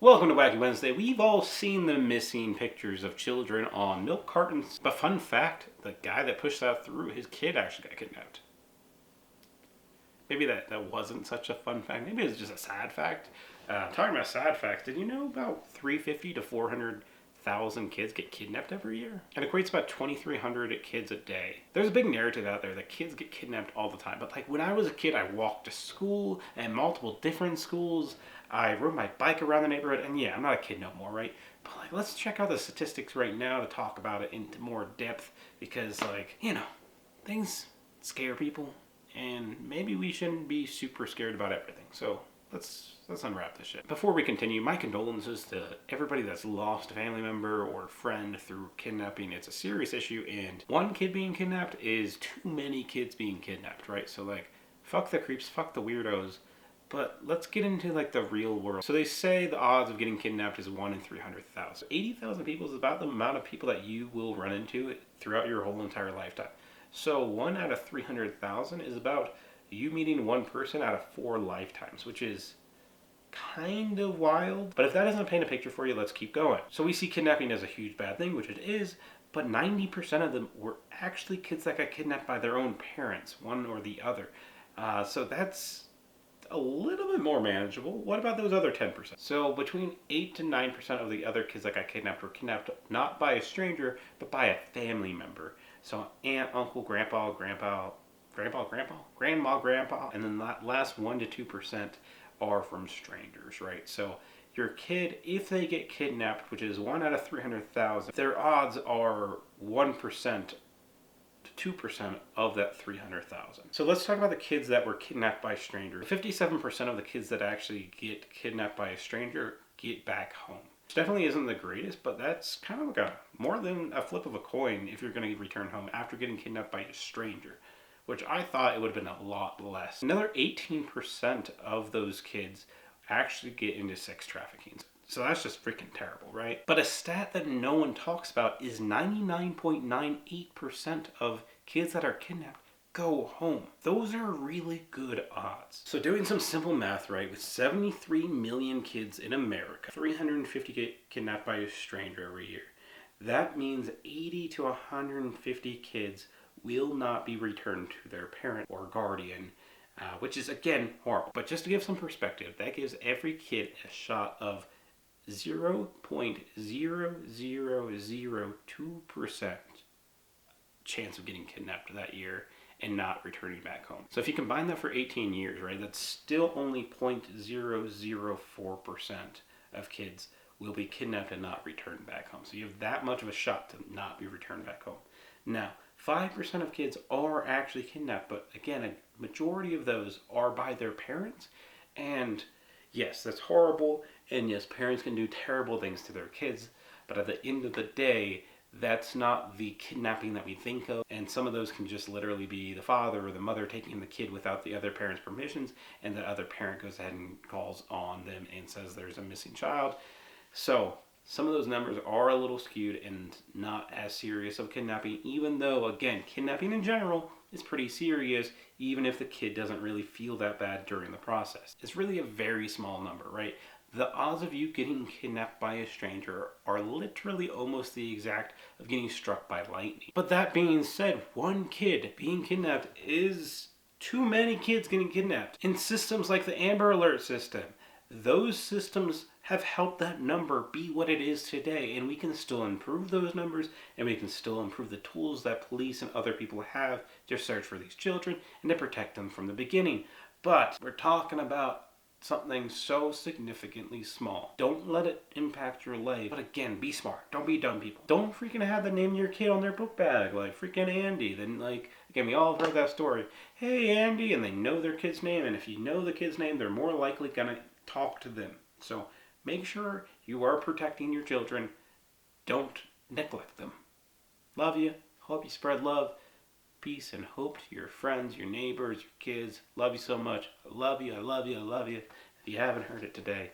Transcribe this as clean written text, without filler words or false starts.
Welcome to Wacky Wednesday. We've all seen the missing pictures of children on milk cartons. But fun fact, the guy that pushed that through, his kid actually got kidnapped. Maybe that wasn't such a fun fact. Maybe it was just a sad fact. Talking about sad facts, did you know about 350 to 400,000 kids get kidnapped every year? It equates about 2,300 kids a day. There's a big narrative out there that kids get kidnapped all the time. But like when I was a kid, I walked to school at multiple different schools. I rode my bike around the neighborhood, and yeah, I'm not a kid no more, right? But like, let's check out the statistics right now to talk about it into more depth because, like, things scare people, and maybe we shouldn't be super scared about everything. So let's unwrap this shit. Before we continue, my condolences to everybody that's lost a family member or friend through kidnapping. It's a serious issue, and one kid being kidnapped is too many kids being kidnapped, right? So like, fuck the creeps, fuck the weirdos. But let's get into like the real world. So they say the odds of getting kidnapped is 1 in 300,000. 80,000 people is about the amount of people that you will run into throughout your whole entire lifetime. So 1 out of 300,000 is about you meeting one person out of 4 lifetimes, which is kind of wild. But if that doesn't paint a picture for you, let's keep going. So we see kidnapping as a huge bad thing, which it is, but 90% of them were actually kids that got kidnapped by their own parents, one or the other. So that's a little bit more manageable. What about those other 10%? So between 8 to 9% of the other kids that got kidnapped were kidnapped not by a stranger, but by a family member. So aunt, uncle, grandma, grandpa, and then that last 1 to 2% are from strangers, right? So your kid, if they get kidnapped, which is 1 out of 300,000, their odds are 1% to 2% of that 300,000. So let's talk about the kids that were kidnapped by strangers. 57% of the kids that actually get kidnapped by a stranger get back home. Which definitely isn't the greatest, but that's kind of like more than a flip of a coin if you're going to return home after getting kidnapped by a stranger, which I thought it would have been a lot less. Another 18% of those kids actually get into sex trafficking. So that's just freaking terrible, right? But a stat that no one talks about is 99.98% of kids that are kidnapped go home. Those are really good odds. So doing some simple math, right, with 73 million kids in America, 350 get kidnapped by a stranger every year. That means 80 to 150 kids will not be returned to their parent or guardian, which is, again, horrible. But just to give some perspective, that gives every kid a shot of 0.0002% chance of getting kidnapped that year and not returning back home. So if you combine that for 18 years, right, that's still only 0.004% of kids will be kidnapped and not returned back home. So you have that much of a shot to not be returned back home. Now, 5% of kids are actually kidnapped, but again, a majority of those are by their parents. And yes, that's horrible, and yes, parents can do terrible things to their kids, but at the end of the day, that's not the kidnapping that we think of, and some of those can just literally be the father or the mother taking the kid without the other parent's permissions, and the other parent goes ahead and calls on them and says there's a missing child. So some of those numbers are a little skewed and not as serious of kidnapping, even though, again, kidnapping in general is pretty serious, even if the kid doesn't really feel that bad during the process. It's really a very small number, right? The odds of you getting kidnapped by a stranger are literally almost the exact of getting struck by lightning. But that being said, one kid being kidnapped is too many kids getting kidnapped. In systems like the Amber Alert system, those systems have helped that number be what it is today, and we can still improve those numbers, and we can still improve the tools that police and other people have to search for these children and to protect them from the beginning. But we're talking about something so significantly small. Don't let it impact your life. But again, be smart. Don't be dumb people. Don't freaking have the name of your kid on their book bag, like freaking Andy. Then, like, again, we all have heard that story. Hey, Andy, and they know their kid's name, and if you know the kid's name, they're more likely gonna talk to them. So make sure you are protecting your children. Don't neglect them. Love you. Hope you spread love, peace, and hope to your friends, your neighbors, your kids. Love you so much. I love you. I love you. I love you. If you haven't heard it today,